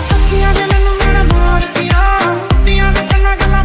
सखिया ने मैनू मेरा मार दिया, दिया ने चन्ना गल्लां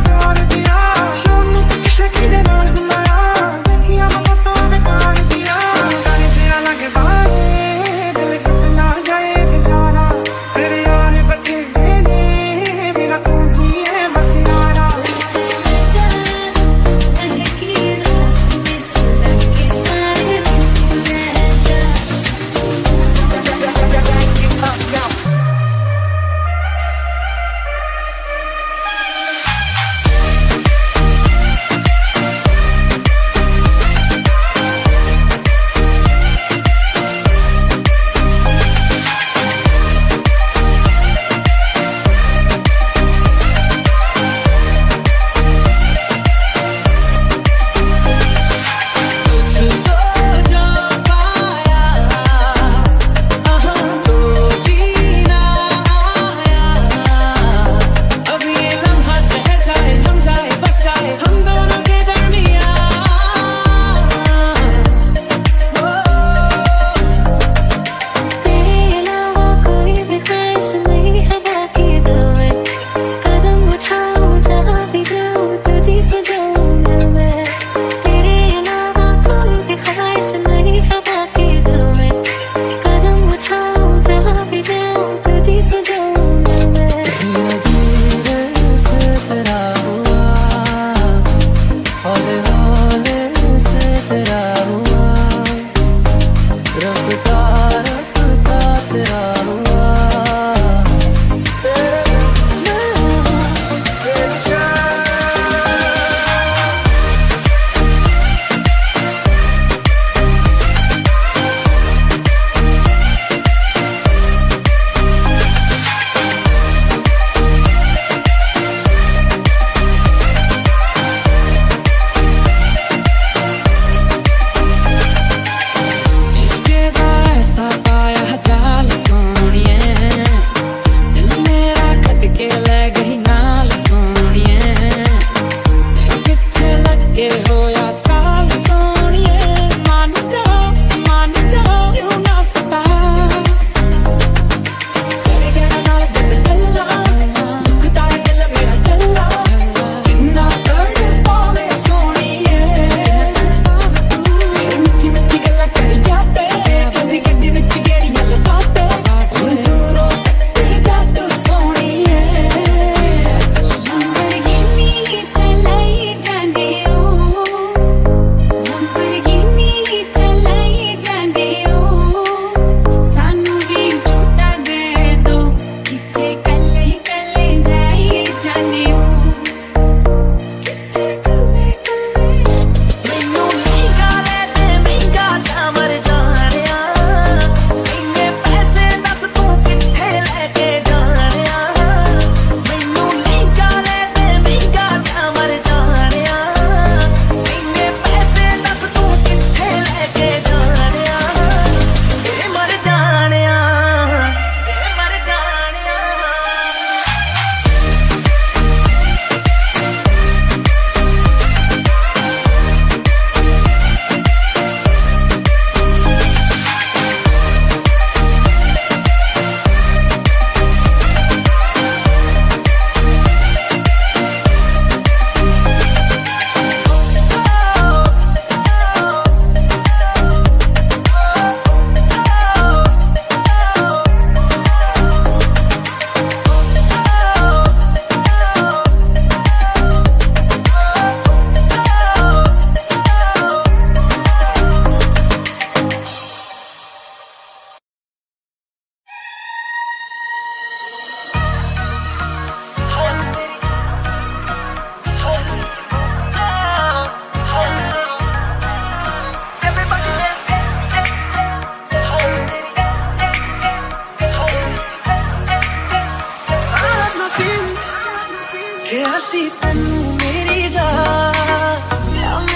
हसी तन्नू मेरी जान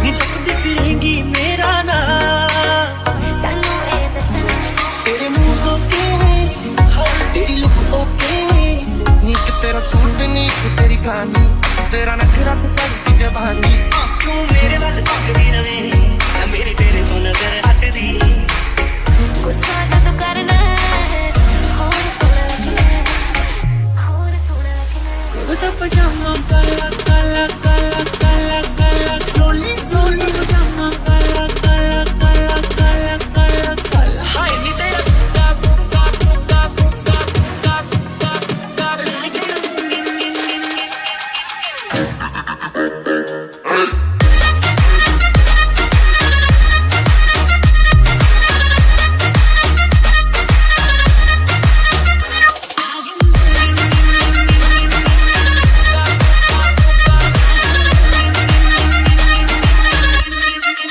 नी जपदी फिरेंगी मेरा नाम तेरे मुंह सोके तेरी लुक ओके नी कि तेरा सूट नी कि तेरी कहानी तेरा नखरा तो चढ़ती जवानी तू मेरे वाल तकदी रवे मेरी तेरे तो नजर हटदी गुस्सा जब करना और सोना कुर्ता पजामा काला काला काला काला काला स्लोली स्लोली पजामा काला काला काला काला काला काला हाय नी तेरा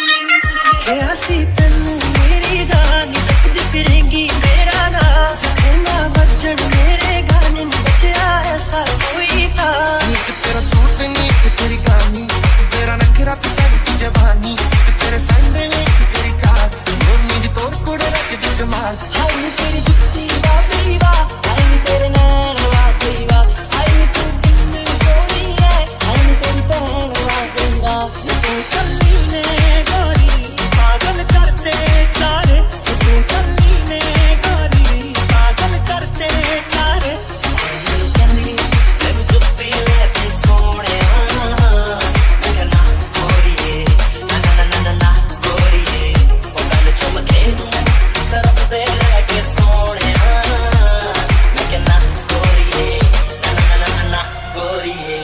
हसी तन्नू मेरी जान तकदी फिरेंगी मेरा नाम जखना बचन मेरे गाने में बचा ऐसा कोई था नीक तेरा सूट नीक तेरी कहानी तेरा नखरा तो चढ़ती जवानी तेरे सैंडल तेरी कार मोरनी दी तोड़ कुड़े रख दी जमाल हाय नी तेरी जुत्ती बाबी वाह हाय नी तेरे नैन वाकई वाह हाय नी तू बिंद सोनी है हाय नी तेरी बहन वाकई वाह तू कल्ली ने गोरी पागल करते सारे तू कल्ली ने गोरी पागल करते सारे कहनी तेरी जुत्ती लेके सोने मैं ना गोरीए ना ना ना ना ना गोरीए ओ गल चुमके तरस दे लेके सोने मैं ना गोरीए ना ना ना ना ना गोरीए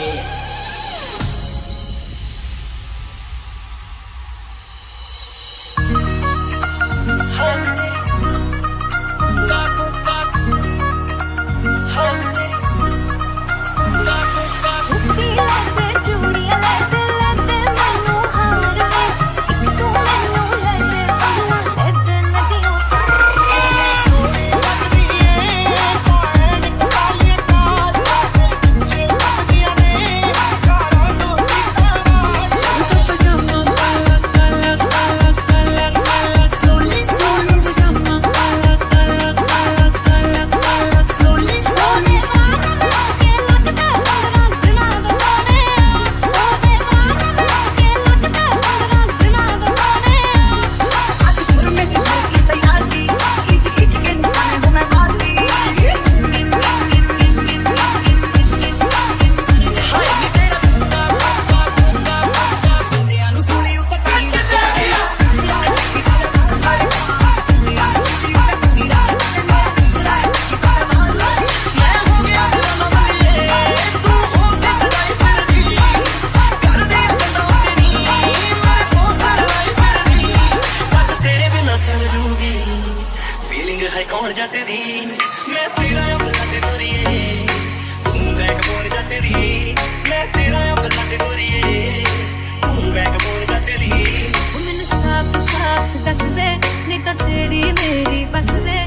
हाय तेरी काकू काकू हाय तेरी काकू काकू चुटकी लेते चूड़ियां लेते लेते मैनू हार वे एक तू मैनू लेते पगला लेते नदियों लगदी ए पान काली कार जे लगदियां ने कारा नो कुर्ता पजामा काला काला काला काला काला स्लोली स्लोली पजामा काला काला काला काला काला स्लोली स्लोली के लगदा 15 दिनां दा तोड़े ओदे वाल के लगदा 15 दिनां दा तोड़े आज सुर में से घर की तैयारी खींच खींच के निशाने हूँ मैं मारती हाय नी तेरा दुनिया नु सुनी उते ताली मैं हो गया तेरा मवलिए तू हो के सदाई फिरदी कर दे बंदा तेरी मेरे को सदाई फिरदी बस तेरे बिना समझूंगी फीलिंग है कौन जट दी मैं तेरा ब्लड गोरीए तू बैक बोल जट दी मैं तेरा ब्लड गोरीए तू बैक बोल जट दी मैनू साफ साफ दस दे नहीं तो तेरी मेरी बस दे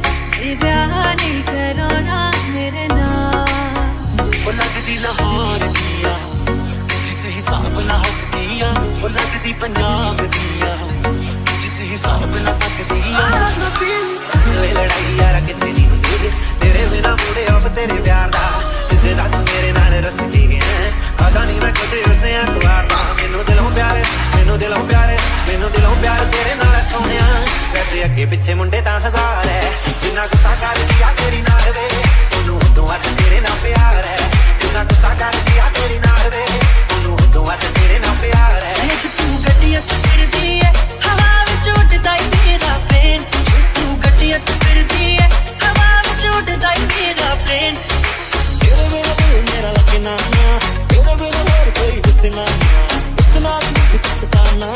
ये ब्याह नहीं कराना मेरे नाल वो लगदी लाहौर दिया जिस हिसाब ना हसदिया वो लगदी पंजाब दिया जिस हिसाब ना तकदिया लड़ाई यार कितनी नहीं होती तेरे बिना मुड़े अब तेरे प्यार दा जिद्द दा तू मेरे नाल रसदी गया पता नहीं मैं कदे उसे अखबार दा मैनू दिलों प्यार तेरे नाल सोहणिया वैसे अगे पिछे मुंडे तां हजार है जिन्ना गुस्सा कर दिया तेरी नाल वे ओनू उदों अठ तेरे नाल प्यार है जिन्ना गुस्सा कर दिया तेरी नाल वे ओनू उदों अठ तेरे नाल प्यार है तू गड्डियां च फिरदी है हवा विच उड़दा ई मेरा प्लेन तू गड्डियां च फिरदी है हवा विच उड़दा ई मेरा प्लेन तेरे बिना दिल मेरा लगना तेरे बिना और कोई दिसना इतना मुझे सताना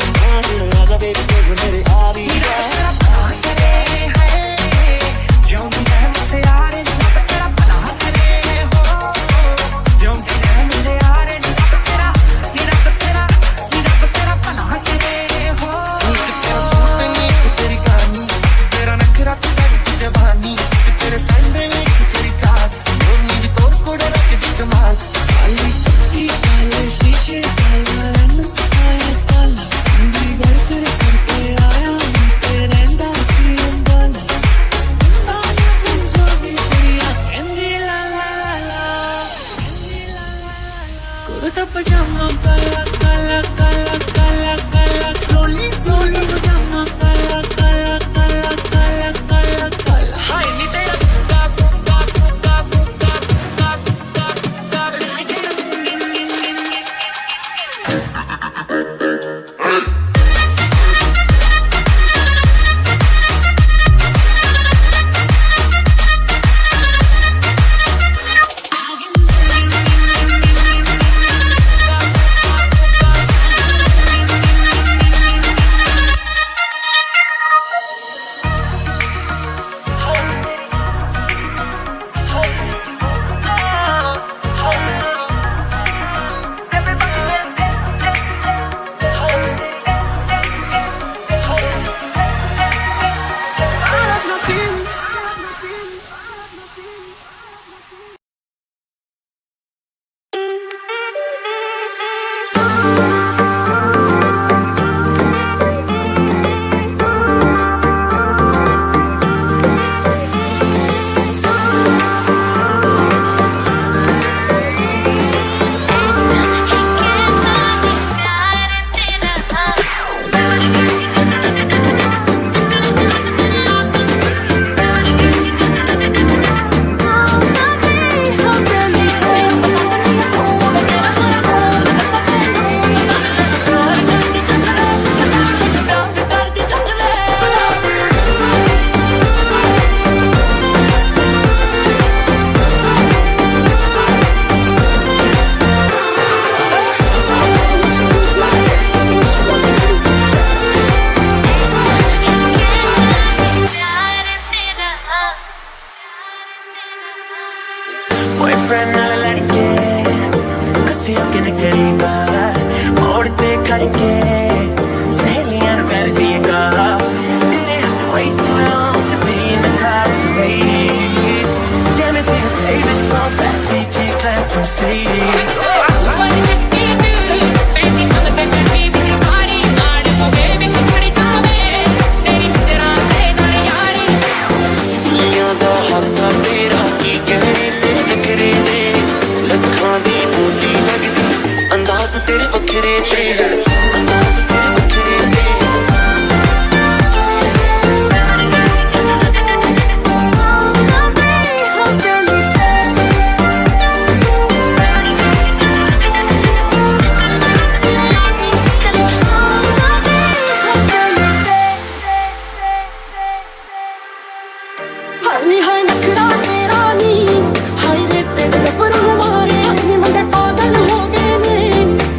आजा बेबी तुझ मेरे आ भी जा जो भी है मुझे यार pajama, kala kala kala kala kala. Slowly, slowly pajama, kala kala kala kala kala kala. हाय नी तेरा कुत्ता कुत्ता कुत्ता कुत्ता कुत्ता कुत्ता कुत्ता नी तेरा बॉयफ्रेंड नाल लड़के कसी होके निकली बाहर मोड़ ते खड़ के सहेलियां नु कर दी गाला तेरे हाथ way too long to be in the crowd waiting jamming to your favorite song backseat to your class Mercedes तेरे बखरे थे अंदाज तेरे बखरे थे हरनी है नखरा तेरा नी हाय रे तेरे गब्बर मारे अपने मंदे पागल हो गए ने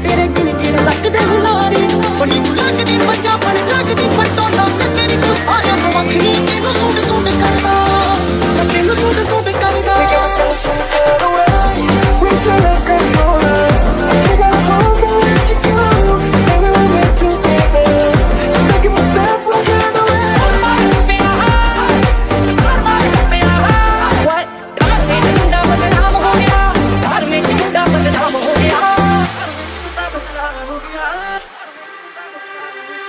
तेरे गिन गिन लगदे हुलारे बनी लगदी पंजाबन लगदी पटोला लगदी तू सारा वखरी तेनू सूट सूट करदा तेनू सूट सूट करदा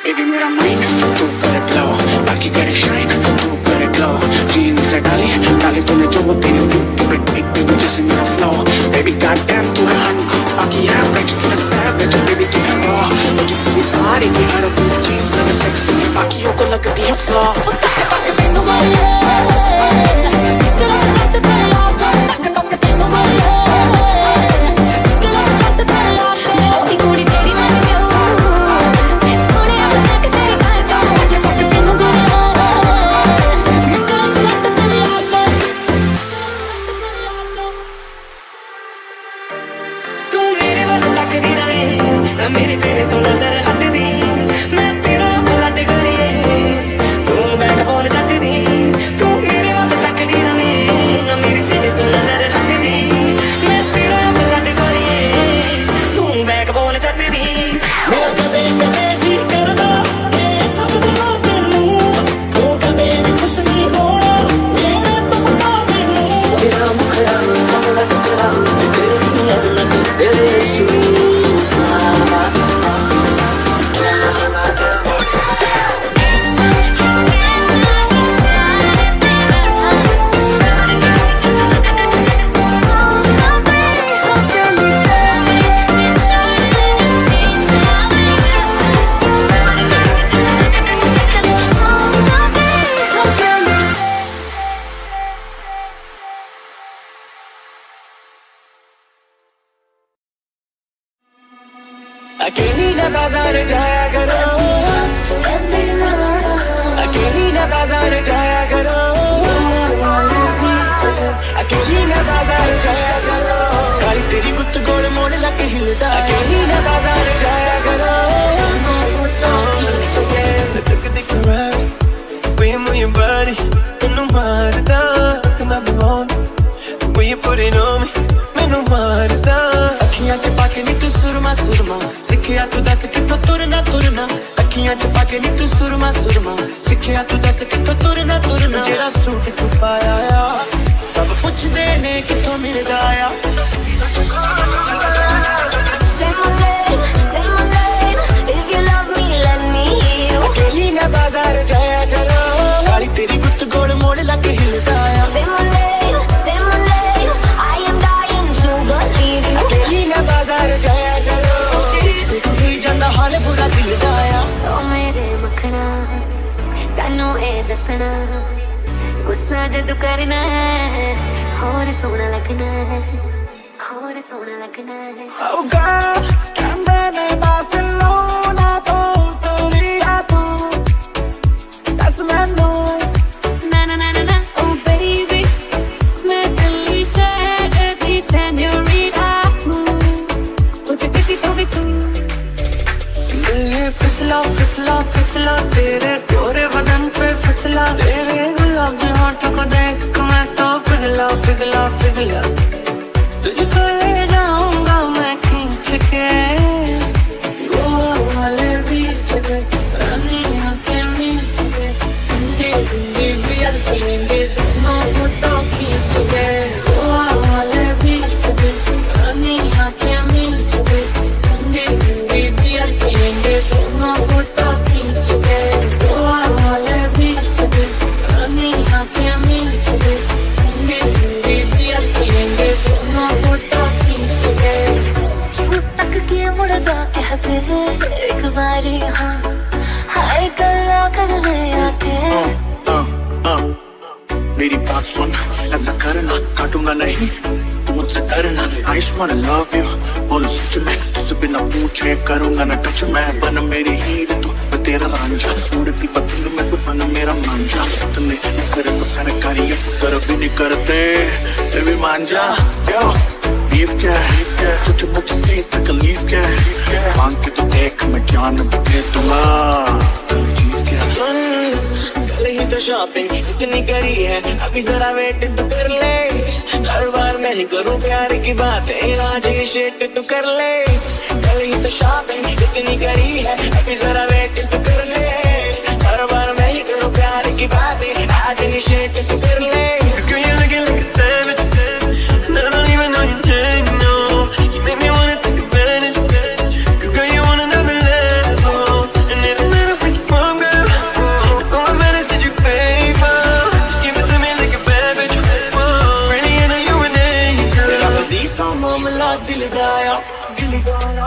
Baby मेरा mind तू करे glow बाकी करे shine तू करे glow jeans से डाली डाली तूने जो वो तेरी तू पे जैसे मेरा flow baby goddamn तू है honey बाकी है bitch तू है savage baby तू है raw मुझे तेरी body की हर एक चीज लगे sexy बाकियों को लगती है flaw बाकी तेनू अकेली न बाजार जाया करो, अकेली न बाजार जाया करो, अकेली न बाजार जाया करो। काली तेरी गुत्त गोल मोड़ लग हिलदा, अकेली न बाजार जाया करो। तक दिख रही way you move your body, मैनू मारदा ना बुलाऊं way you put it on me, मैनू मारदा। अखियां च पाके नी तू सुरमा सुरमा, सिखिया तू दस कित्थों तुरना तुरना। अखियां च पाके नी तू सुरमा सुरमा, सिखिया तू दस कित्थों तुरना तुरना। जेड़ा सूट तू पाया आ सब पुछदे ने कित्थों मिलदा आ। अकेली न बाजार जाया करो, काली तेरी गुत्त गोल मोड़ लग हिलदा आ। अकेली न बाजार जाया करो, देखी जांदा हाल बुरा दिल दा आ। ओ मेरे मखना तैनू ए दसना, गुस्सा जदू करना है होर सोना लगना है, होर सोना लगना है। Oh girl, कहंदे ने बार्सिलोना तो तेरी आ तू, दस मैनू ना ना ना ना ना ओ बेबी, मैं दिल्ली शहर दी सेन्योरिटा हूँ, मुझे दिखी तो भी तू। फिसला फिसला फिसला तेरे गोरे बदन पे फिसला, तेरे गुलाबी होठों को देख मैं तो पिघला पिघला पिघला। तुझको ले जाऊंगा मैं खींच के वो वाले बीच पे, रानियों के बीच पे, हिंदी हिंदी बियर पीएंगे दोनों फोटो खींच के। वो वाले बीच पे, रानियों के बीच पे, हिंदी हिंदी बियर पीएंगे दोनों फोटो खींच के। वो वाले बीच पे, रानियों के बीच पे, हिंदी हिंदी बियर पीएंगे दोनों फोटो खींच के। तक के मुड़दा कहते एक बारी हाँ, हाय गल्ला कर ले आके। मेरी बात सुन, ऐसा करना काटूंगा नहीं तू मुझसे करना। I just wanna love you, बोलो सच में तुझसे बिना पूछे करूंगा ना टच मैं। बन मेरी हीर तू मैं तेरा रांझा, उड़ती पतंग में तू बन मेरा मांझा। तूने नहीं करे तो सरकारी कर भी नहीं करते फिर भी मांझा। लीव क्या तुझे मुझसे तकलीफ क्या, मांग के तो देख मैं जान दे दूंगा। सुन कल ही तो शॉपिंग इतनी करी है, अभी जरा वेट तो कर ले। हर बार मैं ही करूँ प्यार की बातें, आज ये शेट तू कर ले। कल ही तो शॉपिंग इतनी करी है, अभी जरा वेट तो कर ले। हर बार मैं ही करूँ प्यार की बातें, आज ये शेट तू कर ले। Girl, you're looking like a savage, and I don't even know your name, no. You make me wanna take advantage, girl, you on another level. And it don't matter where you're from, girl, so I better set you favor. Give it to me like a bad bitch, really, I know you an angel. Teरा badi sama mala dil daya, dil daya.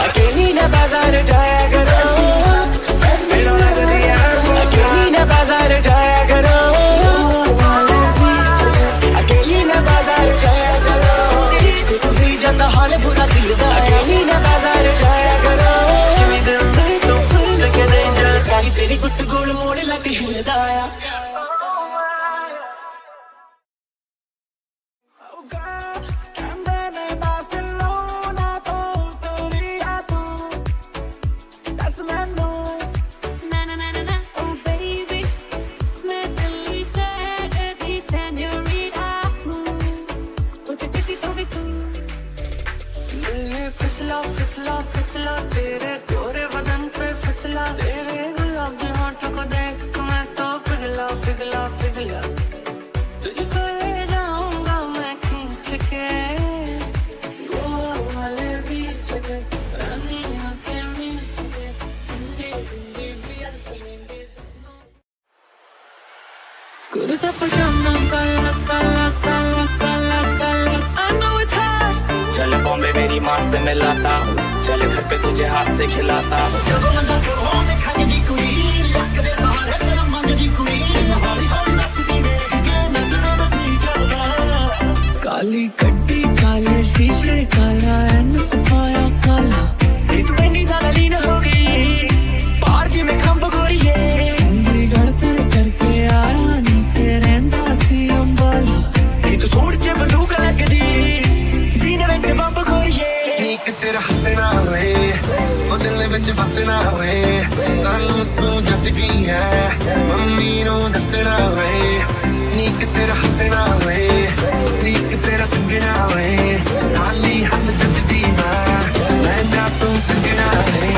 अकेली न बाजार जाया करो, मेरा रंग दिया अकेली न बाजार जाया करो, अकेली न बाजार जाया करो। देखी जांदा हाल बुरा दिल दा, अकेली न बाजार जाया करो। Give me the light so bright like an angel, काली तेरी गुत्त गोल मोड़ लग हिलदा आ। Oh girl, कहंदे ने बार्सिलोना तो तेरी आ तू, दस मैनू ना ना ना ना ना ओ बेबी, मैं दिल्ली शहर दी सेन्योरिटा हूँ, मुझे दिखी तो भी तू। फिसला फिसला फिसला तेरे गोरे बदन पे फिसला, तेरे गुलाबी होठों को देख मैं तो पिघला पिघला पिघला। तुझको ले जाऊंगा मैं खींच के वो वाले बीच पे, रानियों के बीच पे, हिंदी हिंदी बियर पीएंगे दोनों। कुर्ता पजामा काला काला काला काला काला, I know it's hot। चले बॉम्बे मेरी माँ से मिलाता हूँ, चले घर पे तुझे हाथ से खिलाता हूँ। काली गड्डी काले शीशे काला एनक पाया काला, हसना वे सानू तू जच गई है मम्मी नो दसना वे नीक तेरा हसना वे नीक तेरा संगना वे खाली हाथ जचदी मैं जा तू संगना वे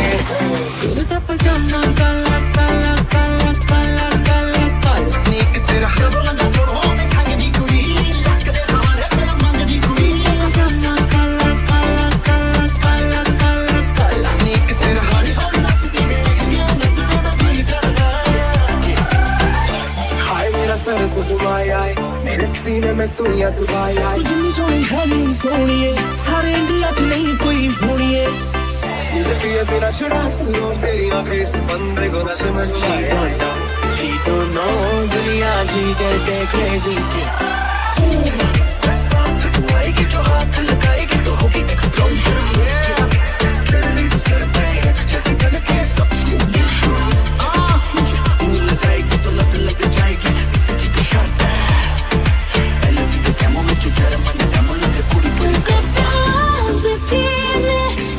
कुर्ता पजामा काला काला काला काला काला काला नीक तेरा बोलंदा छोड़ो दिखांगे दी कुड़ी लक दे सवारे तेरा मंग दी कुड़ी पजामा काला काला काला काला काला काला नीक तेरा हरी हरी नचदी नचना ना दिल करदा हाय मेरा सर तो डुबाया मेरे सीने में सुइयां डुबाया जिन्नी सोनी है नहीं सोनी है सारे इंडिया च नहीं कोई होनी है इसे पिए बिना छुड़ा सुनो तेरी आंखें इस बंदे को नशे में डुबाया She don't know दुनिया जी कहते crazy लगाएगी जो हाथ लगाएगी तो होगी explosion चलनी तो सर पे जैसे गन के सब लगाएगी तो लत लग जाएगी किसी की शर्त है पहले भी तो कैमो में जो जरा मन कैमो लगे पूरी पूरी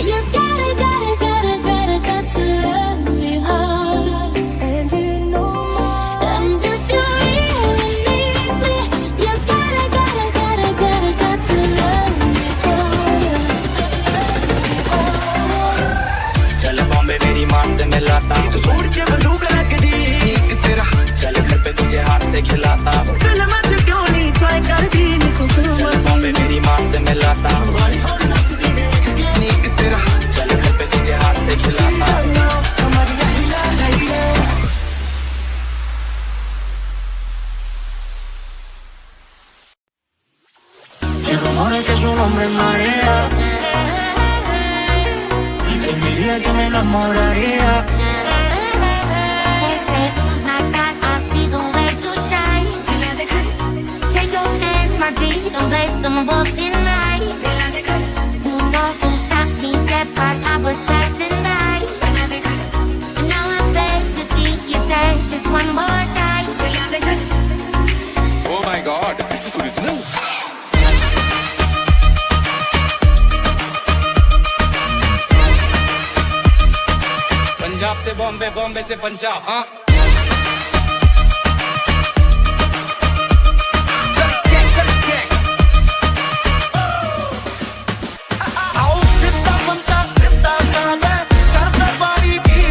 You gotta, gotta, gotta, gotta, got to love me hard. And you know and if you really need me, you gotta, gotta, gotta, gotta, got to love me hard. चल बॉम्बे मेरी माँ से मिलाता तो छोड़ के बंदूक रख दी एक तेरा चल घर पे तुझे हाथ से खिलाता फिल्म च क्यों नहीं ट्राई कर दी निको चल बॉम्बे मेरी माँ से मिलाता नीक तेरा चल घर पे तुझे हाथ से खिलाता Se rumora que su nombre es María y que me diría que me enamoraría They say, my God, I see the way to shine. Take your hand, my dear, don't waste them both tonight. You know who stopped me dead while I was passing by. And now I beg to see you dance just one more time. Oh my god, this is original. Punjab से बॉम्बे बॉम्बे से पंजाब हाँ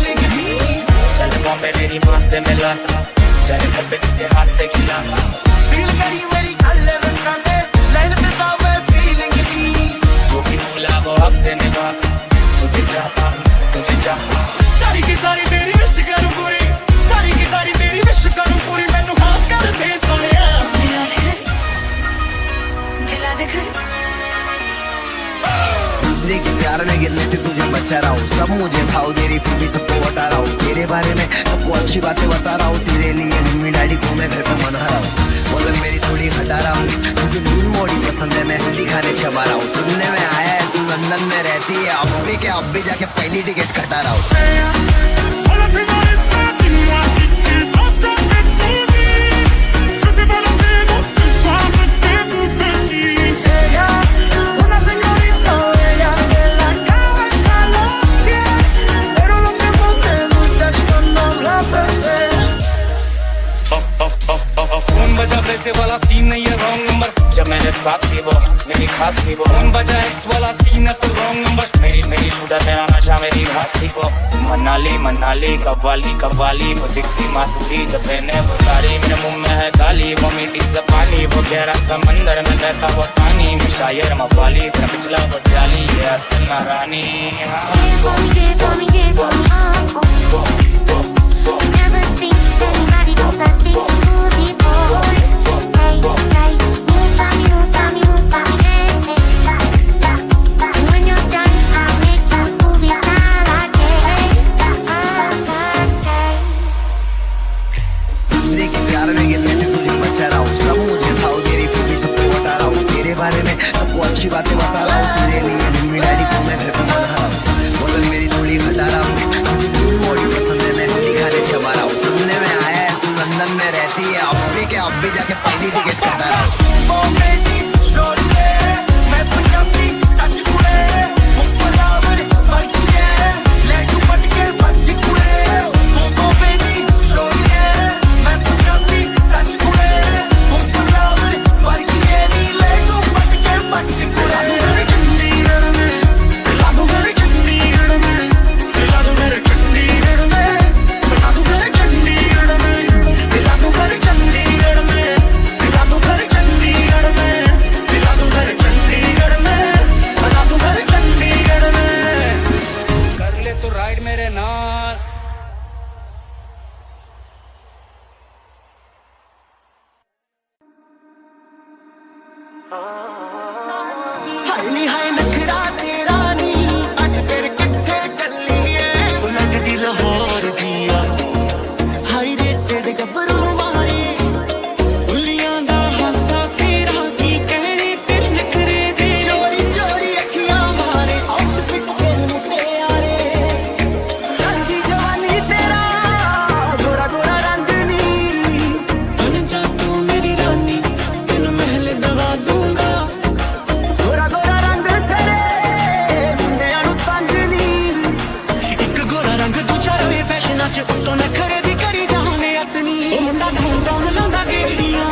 चल बॉम्बे मेरी माँ से मिलाता चल घर पे तुझे हाथ से खिलाता जो भी बोला वो अब से निभाता तुझे चाहता तुझे चाहता सारी की सारी तेरी विश करूं पूरी सारी की सारी तेरी विश करूं पूरी मैनू हाथ कर दे सोनिया दूसरे के प्यार में गिरने से तुझे बचा रहा हूँ सब मुझे भाव दे रही फिर भी सबको बता रहा हूँ तेरे बारे में सबको अच्छी बातें बता रहा हूँ तेरे लिए मम्मी डैडी को मैं घर पे मना रहा हूँ बोलन मेरी थोड़ी हटा रहा हूँ तुझे दूध मोड़ी पसंद है मैं हल्दी खाने चबा रहा हूँ सुनने में आया है तू लंदन में रहती है अब भी जाके पहली टिकट कटा रहा हूँ una señorita bella de la cabeza a los pies pero lo que más me gusta es cuando la besé phone बजा वैसे वाला सीन नहीं है रॉन्ग नंबर जब मैंने साथ थी वो मेरी खास थी वो फोन बजा एक्स वाला सीन है तो रॉन्ग नंबर मेरी शुदा तेरा नशा मेरी घास थी वो मनाली कव्वाली वो दिखती मासूरी जब मैंने वो सारी मेरे मुंह में है काली वो मीठी सपाली वो गहरा समंदर में बहता वो पानी में शायर मवाली मेरा पिछला वो जाली ये असल रानी Never seen anybody do that thing to me before. Hey, say, move on me, hey, hey. And when you're done, I'll make you move it all again. दूसरे के प्यार में गिरने से तुझे बचा रहा हूँ सब मुझे भाव दे रही फिर भी सबको बता रहा हूँ तेरे बारे में सबको अच्छी बातें बता रहा हूँ तेरे लिए मम्मी डैडी को मैं घर पे मना रहा हूँ बोलन मेरी थोड़ी हटा रहा हूँ तुझे दूध मोड़ी पसंद है मैं हल्दी खाने चबा रहा हूँ सुनने में आया है तू लंदन में रहती है अब भी जाके पहली टिकट कटा रहा हूँ मैं पंजाबी टच कुड़े मुस्कुरावर मर गए ले तू पट के हाय नी हाय नखरा तेरा नी अज फिर किथे चलिए लगदी लाहौर दिया हाई रेटेड गबरू मारे उलियां दा हासा तेरा की कहने तेरे नखरे दे चोरी चोरी अखियां मारे आउटफिट तेरे मुट्टे यारे रंगी जवानी तेरा गोरा गोरा रंग नी बन जा तू मेरी रानी तेन महल दवा दूंगा गोरा गोरा रंग तेरे मुंडियां नू तंग नी एक गोरा रंग दूजा रवे फैशनां च उत्तों नखरे दी करी जाने अतनी ओ मुंडा डाउन लांदा गेड़ियां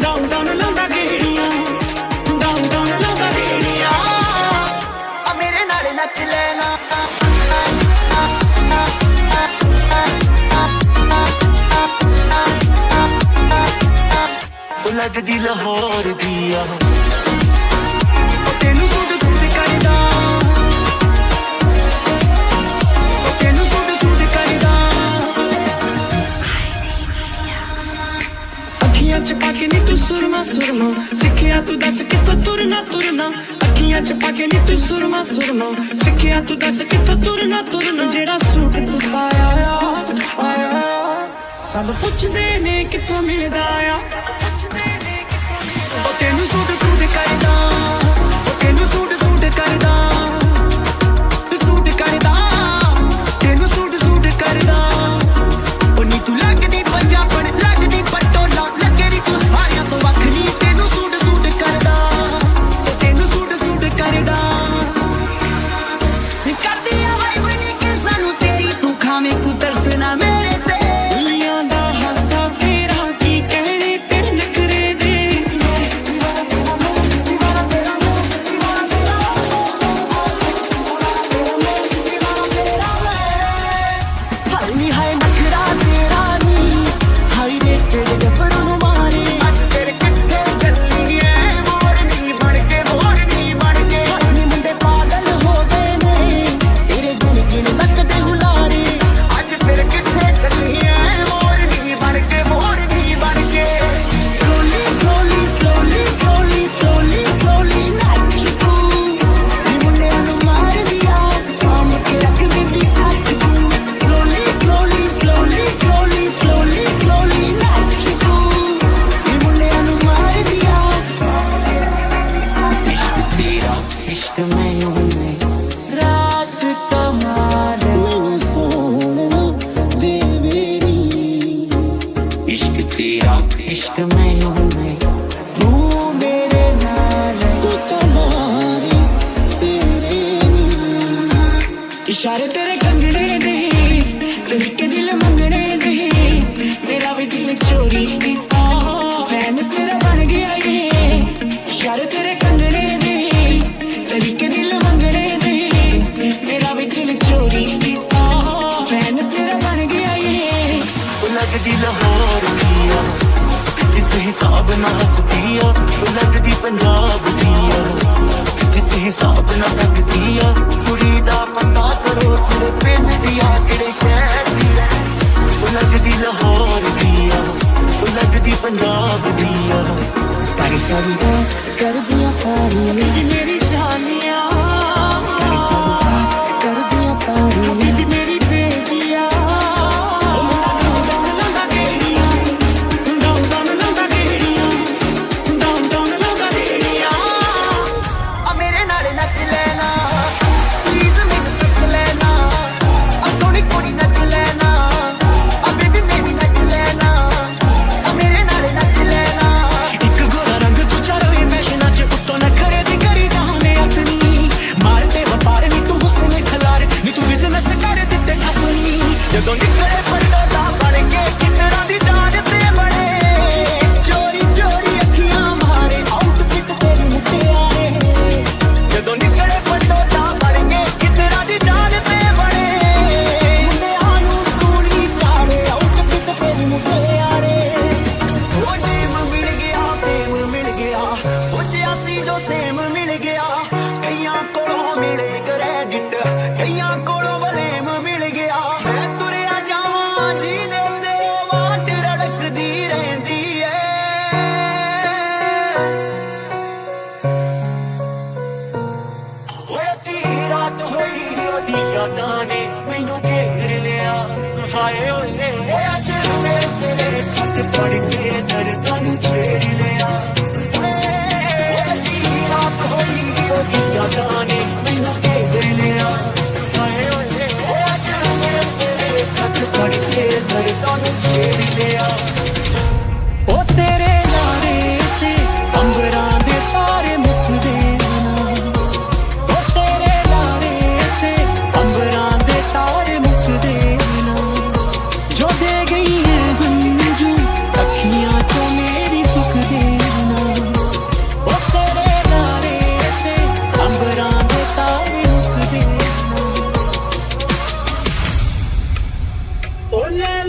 डाउन लांदा गेड़ियां डाउन लांदा गेड़ियां आ मेरे नाल नच लेना लगदी लाहौर दिया तेनू सूट सूट करदा तेनू सूट सूट करदा अखियां च पाके नी तू सुरमा सुरमा सिखिया तू दस कित्थों तुरना तुरना अखियां च पाके नी तू सुरमा सुरमा सिखिया तू दस कित्थों तुरना तुरना जेड़ा सूट तू पाया आया सब पुछदे ने कित्थों मिलदा आ ओ तेनू सूट सूट करदा ओ तेनू सूट सूट करदा सूट करदा तेनू सूट सूट करदा ओ नी तू लगदी पंजाबण लगदी पटोला लगे नी तू सारियां तो वखरी तेनू सूट सूट करदा ओ तेनू सूट सूट करदा नी करदी आ वाई बनी के सानू तेरी तू खावे तू तरसना मेरे ते दुनिया दा हासा तेरा की कहने तेरे नखरे दे हाय नी हाय नखरा तेरा नी हाई रेटेड गबरू मारे अज फिर किथे चलिए मोरनी बन के हाय नी मुंडे पागल हो गए ने तेरे गुण गिन लगदे हुलारे अज फिर किथे चलिए मोरनी बन के slowly slowly slowly slowly slowly slowly नाच तू नी मुंडियां नू मार दिया काम के रख बेबी हट तू slowly slowly slowly slowly slowly slowly नाच तू नी मुंडियां नू मार दिया तेरा इश्क मैनू रात कमाल सोना दे मेरी इश्क तेरा इश्क मैनू तू मेरे नाल सोचा मारी तेरे नी इशारे तेरे कंगने दे तरीके दिल मंगने दे मेरा भी दिल चोरी कीता फैन तेरा बन गया ये इशारे तेरे कंगने दे तरीके दिल मंगने दे मेरा भी दिल चोरी कीता फैन तेरा बन गया ये लगदी लाहौर दिया जिस हिसाब नाल हसदिया लगदी पंजाब दिया जिस हिसाब नाल लगदिया कुड़ी दा पता करो तेरे पिंड दिया किहड़े शहर दी है लगदी लाहौर दिया लगदी पंजाब दिया सारी सारी बात कर दिया पारी मेरी जानिया सारी सारी बात कर दिया पारी बीबी मेरी बेटिया डाउन लांदा गेड़ियां डाउन लांदा गेड़ियां आ मेरे नाल नच लेना प्लीज मैनू तक लेना आ सोहनी कुड़ी नच लेना आ बेबी मेरी नच लेना आ मेरे नाल नच लेना एक गोरा रंग दूजा रवे फैशनां च उत्तों नखरे दी करी जाने अतनी मारते वपार नी तू हुस्न खलार नी तू बिजनेस कर दिते अपनी जदों निकले पंडोला बन के किन्नरा दी जान ते बने चोरी चोरी अखियां मारे आउटफिट तेरी मुट्टे आए जदों निकले पंडोला बन के किन्नरा दी जान ते बने मुंडियां नू सूली चाड़े आउटफिट तेरी मुट्टे आए ओ जेम मिल गया सोचिया सी जो सेम मिल गया कईयां कोलों मिले क्रेडिट कईयां कोलों बलेम मिल गया मैं तुरिया जावां जी दे ते वाट रड़कदी रहंदी है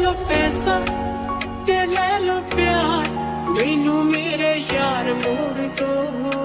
लो पैसा ते ले लो प्यार, मैनू मेरे यार मोड़ दो।